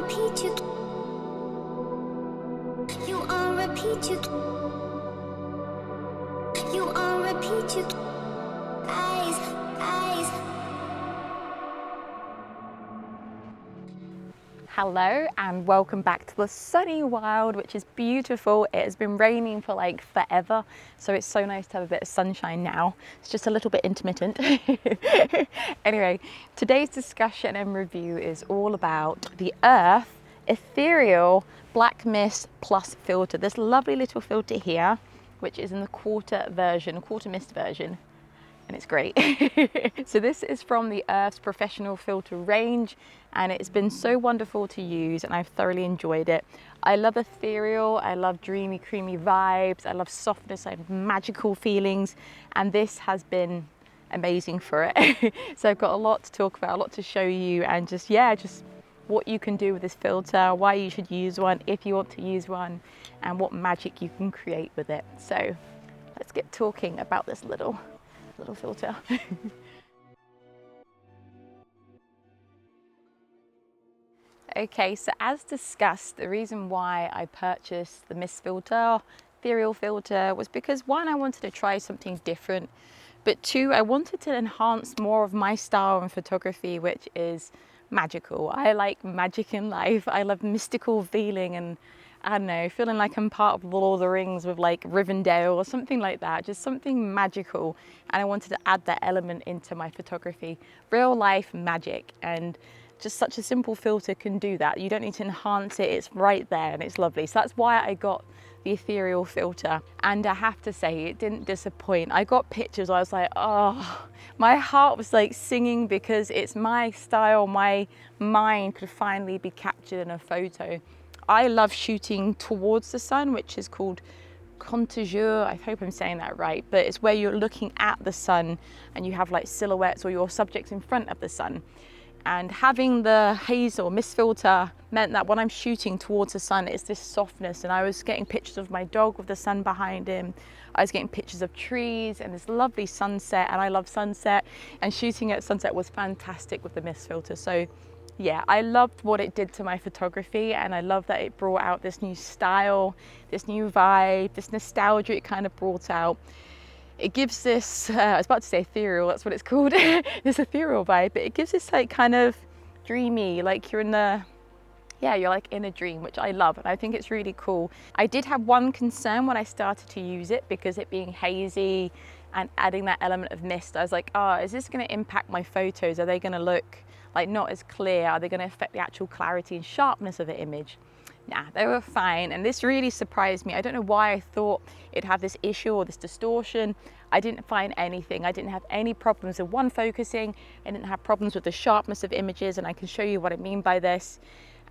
repeat, you on repeat, you on repeat, eyes. Hello and welcome back to the sunny wild, which is beautiful. It has been raining for like forever, so it's so nice to have a bit of sunshine now. It's just a little bit intermittent. Anyway, today's discussion and review is all about the Urth Ethereal Black Mist Plus filter. This lovely little filter here, which is in the quarter mist version. And it's great. So this is from the Urth's professional filter range, and it's been so wonderful to use, and I've thoroughly enjoyed it. I love ethereal, I love dreamy, creamy vibes, I love softness, I have magical feelings, and this has been amazing for it. So I've got a lot to talk about, a lot to show you, and just what you can do with this filter, why you should use one if you want to use one, and what magic you can create with it. So let's get talking about this little filter. Okay, so as discussed, the reason why I purchased the mist filter, ethereal filter, was because one, I wanted to try something different, but two, I wanted to enhance more of my style in photography, which is magical. I like magic in life. I love mystical feeling, and I don't know, feeling like I'm part of Lord of the Rings with like Rivendell or something like that, just something magical. And I wanted to add that element into my photography, real life magic. And just such a simple filter can do that. You don't need to enhance it, it's right there and it's lovely. So that's why I got the ethereal filter. And I have to say, it didn't disappoint. I got pictures, I was like, oh, my heart was like singing because it's my style, my mind could finally be captured in a photo. I love shooting towards the sun, which is called contre-jour. I hope I'm saying that right, but it's where you're looking at the sun and you have like silhouettes or your subjects in front of the sun. And having the haze or mist filter meant that when I'm shooting towards the sun, it's this softness. And I was getting pictures of my dog with the sun behind him. I was getting pictures of trees and this lovely sunset, and I love sunset, and shooting at sunset was fantastic with the mist filter. So yeah, I loved what it did to my photography, and I love that it brought out this new style, this new vibe, this nostalgia it kind of brought out. It gives this, I was about to say ethereal, that's what it's called, this ethereal vibe, but it gives this like kind of dreamy, like you're like in a dream, which I love, and I think it's really cool. I did have one concern when I started to use it, because it being hazy and adding that element of mist, I was like, oh, is this going to impact my photos? Are they going to look like not as clear? Are they going to affect the actual clarity and sharpness of the image? Nah, they were fine, and this really surprised me. I don't know why I thought it'd have this issue or this distortion. I didn't find anything. I didn't have any problems with one focusing. I didn't have problems with the sharpness of images, and I can show you what I mean by this.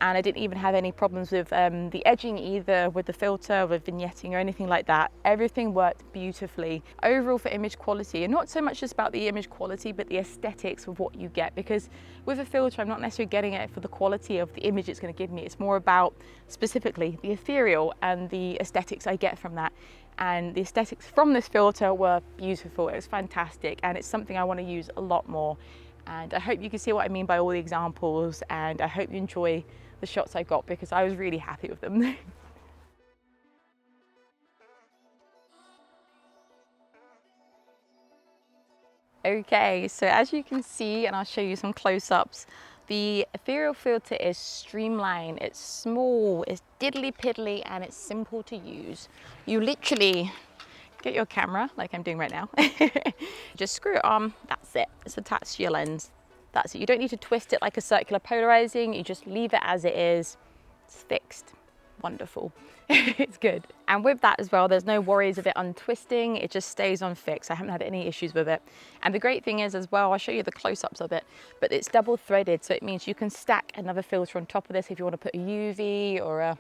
And I didn't even have any problems with the edging either, with the filter, with vignetting or anything like that. Everything worked beautifully. Overall for image quality, and not so much just about the image quality, but the aesthetics of what you get. Because with a filter, I'm not necessarily getting it for the quality of the image it's going to give me. It's more about specifically the ethereal and the aesthetics I get from that. And the aesthetics from this filter were beautiful. It was fantastic, and it's something I want to use a lot more. And I hope you can see what I mean by all the examples, and I hope you enjoy the shots I got, because I was really happy with them. Okay, so as you can see, and I'll show you some close-ups, the ethereal filter is streamlined, it's small, it's diddly piddly, and it's simple to use. You literally get your camera, like I'm doing right now, just screw it on, that's it, it's attached to your lens. That's it. You don't need to twist it like a circular polarizing, you just leave it as it is. It's fixed. Wonderful. It's good. And with that as well, there's no worries of it untwisting, it just stays on fixed. I haven't had any issues with it. And the great thing is as well, I'll show you the close-ups of it, but it's double threaded, so it means you can stack another filter on top of this if you want to put a UV or a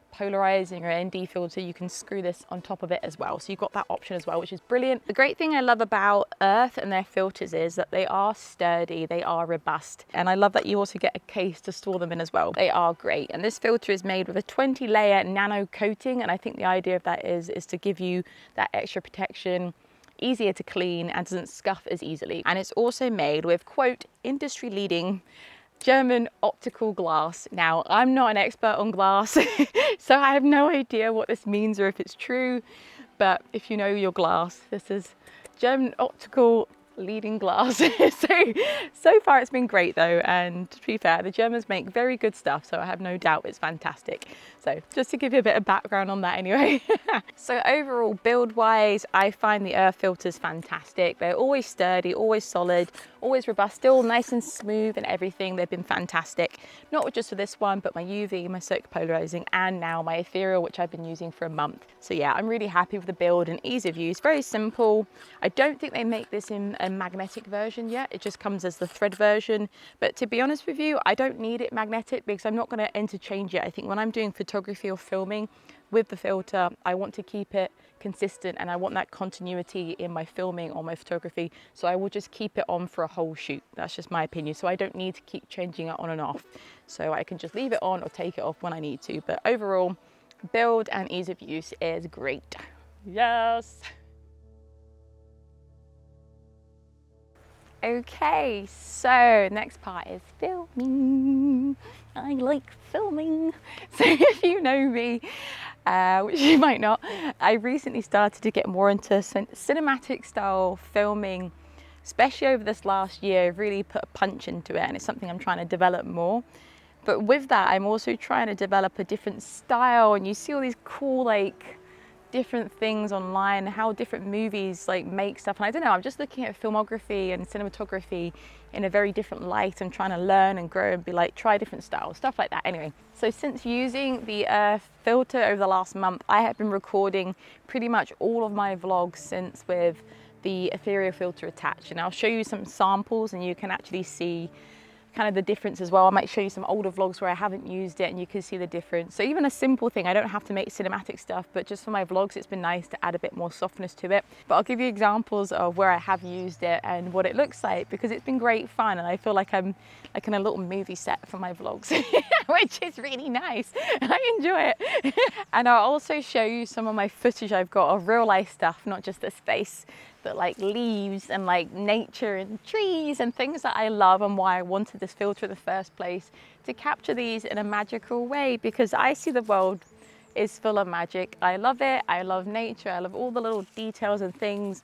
polarizing or ND filter. You can screw this on top of it as well, so you've got that option as well, which is brilliant. The great thing I love about Urth and their filters is that they are sturdy, they are robust, and I love that you also get a case to store them in as well. They are great, and this filter is made with a 20-layer nano coating, and I think the idea of that is to give you that extra protection, easier to clean, and doesn't scuff as easily. And it's also made with, quote, industry leading German optical glass. Now, I'm not an expert on glass, so I have no idea what this means or if it's true, but if you know your glass, this is German optical leading glass. so far it's been great though, and to be fair, the Germans make very good stuff, so I have no doubt it's fantastic. So just to give you a bit of background on that anyway. So overall, build wise, I find the Urth filters fantastic. They're always sturdy, always solid, always robust, still nice and smooth and everything. They've been fantastic, not just for this one, but my UV, my circular polarizing, and now my ethereal, which I've been using for a month. So yeah, I'm really happy with the build and ease of use. Very simple. I don't think they make this in a magnetic version yet. It just comes as the thread version. But to be honest with you, I don't need it magnetic because I'm not going to interchange it. I think when I'm doing photography or filming with the filter, I want to keep it consistent and I want that continuity in my filming or my photography. So I will just keep it on for a whole shoot. That's just my opinion. So I don't need to keep changing it on and off. So I can just leave it on or take it off when I need to. But overall, build and ease of use is great. Yes. Okay, so next part is filming. I like filming. So if you know me, which you might not, I recently started to get more into cinematic style filming, especially over this last year. I've really put a punch into it and it's something I'm trying to develop more. But with that, I'm also trying to develop a different style, and you see all these cool like different things online, how different movies like make stuff. And I don't know, I'm just looking at filmography and cinematography in a very different light. I'm trying to learn and grow and be like, try different styles, stuff like that. Anyway, so since using the Urth filter over the last month, I have been recording pretty much all of my vlogs since with the ethereal filter attached. And I'll show you some samples and you can actually see kind of the difference as well. I might show you some older vlogs where I haven't used it and you can see the difference. So even a simple thing, I don't have to make cinematic stuff, but just for my vlogs, it's been nice to add a bit more softness to it. But I'll give you examples of where I have used it and what it looks like, because it's been great fun. And I feel like I'm like in a little movie set for my vlogs, which is really nice. I enjoy it. And I'll also show you some of my footage I've got of real life stuff, not just the space, but like leaves and like nature and trees and things that I love, and why I wanted this filter in the first place, to capture these in a magical way, because I see the world is full of magic. I love it. I love nature. I love all the little details and things.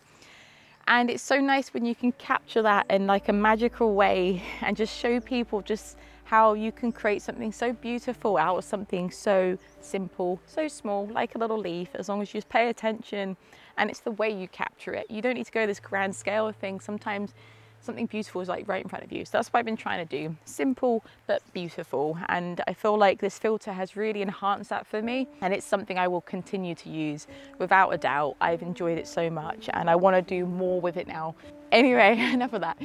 And it's so nice when you can capture that in like a magical way and just show people just how you can create something so beautiful out of something so simple, so small, like a little leaf, as long as you just pay attention and it's the way you capture it. You don't need to go this grand scale of things. Sometimes something beautiful is like right in front of you. So that's what I've been trying to do. Simple, but beautiful. And I feel like this filter has really enhanced that for me. And it's something I will continue to use without a doubt. I've enjoyed it so much and I want to do more with it now. Anyway, enough of that.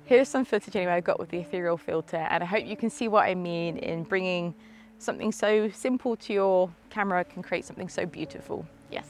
Here's some footage anyway I got with the ethereal filter, and I hope you can see what I mean in bringing something so simple to your camera can create something so beautiful. Yes.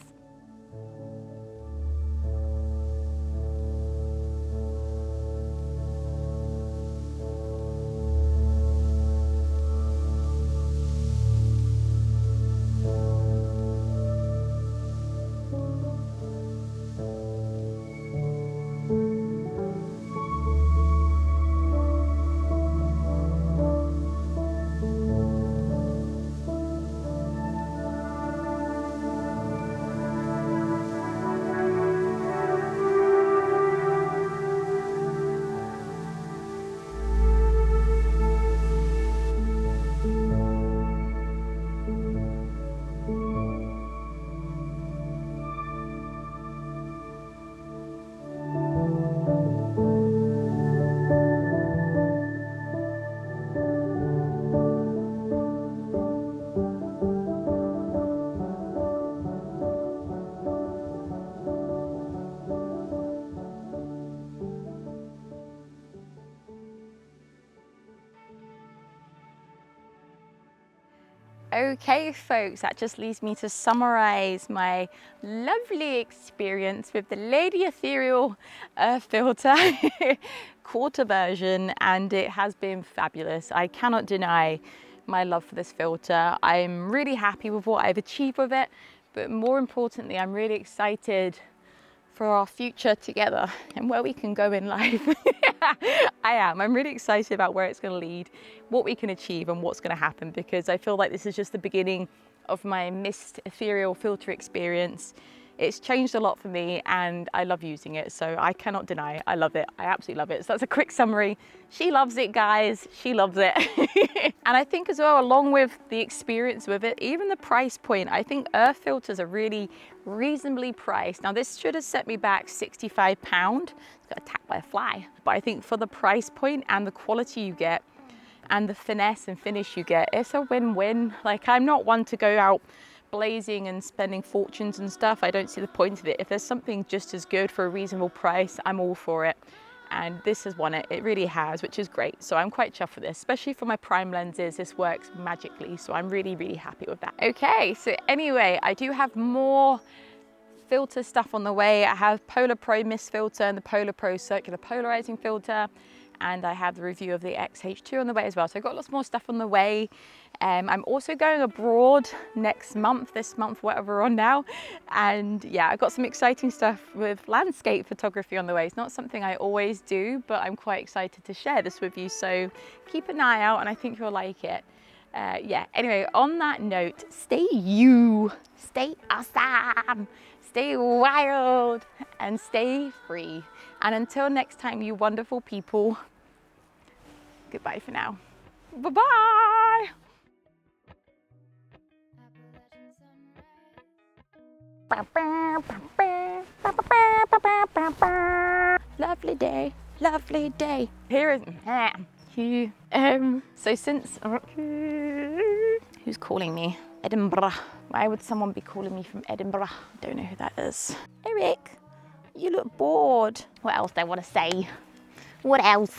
Okay folks, that just leaves me to summarize my lovely experience with the Lady Ethereal filter quarter version, and it has been fabulous. I cannot deny my love for this filter. I'm really happy with what I've achieved with it, but more importantly, I'm really excited for our future together and where we can go in life. I'm really excited about where it's going to lead, what we can achieve and what's going to happen, because I feel like this is just the beginning of my mist ethereal filter experience. It's changed a lot for me and I love using it, so I cannot deny I love it. I absolutely love it. So that's a quick summary. She loves it, guys. She loves it. And I think as well, along with the experience with it, even the price point, I think Urth filters are really reasonably priced. Now this should have set me back £65. It's got attacked by a fly. But I think for the price point and the quality you get and the finesse and finish you get, it's a win-win. Like, I'm not one to go out blazing and spending fortunes and stuff. I don't see the point of it. If there's something just as good for a reasonable price, I'm all for it. And this has won it. It really has, which is great. So I'm quite chuffed with this, especially for my prime lenses. This works magically. So I'm really, really happy with that. Okay, so anyway, I do have more filter stuff on the way. I have PolarPro mist filter and the PolarPro circular polarizing filter. And I have the review of the XH2 on the way as well. So I've got lots more stuff on the way. I'm also going abroad next month, this month, whatever we're on now. And yeah, I've got some exciting stuff with landscape photography on the way. It's not something I always do, but I'm quite excited to share this with you. So keep an eye out and I think you'll like it. Yeah, anyway, on that note, stay you, stay awesome, stay wild, and stay free. And until next time, you wonderful people, goodbye for now. Bye-bye. Lovely day, lovely day. Here is you. So since who's calling me? Edinburgh. Why would someone be calling me from Edinburgh? I don't know who that is. Eric, you look bored. What else do I want to say? What else?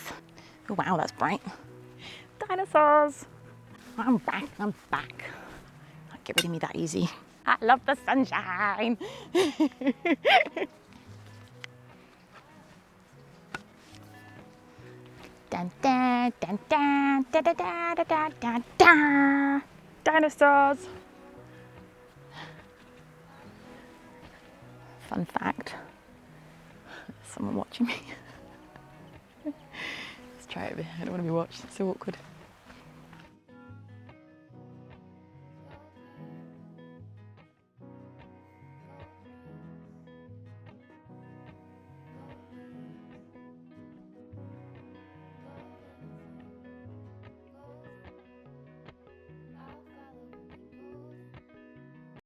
Oh wow, that's bright. Dinosaurs. I'm back. I'm back. Can't get rid of me that easy. I love the sunshine. Dun, dun, dun, dun, da, da, da, da, da, da, da. Dinosaurs. Fun fact. Someone watching me. Let's try it. I don't want to be watched. It's so awkward.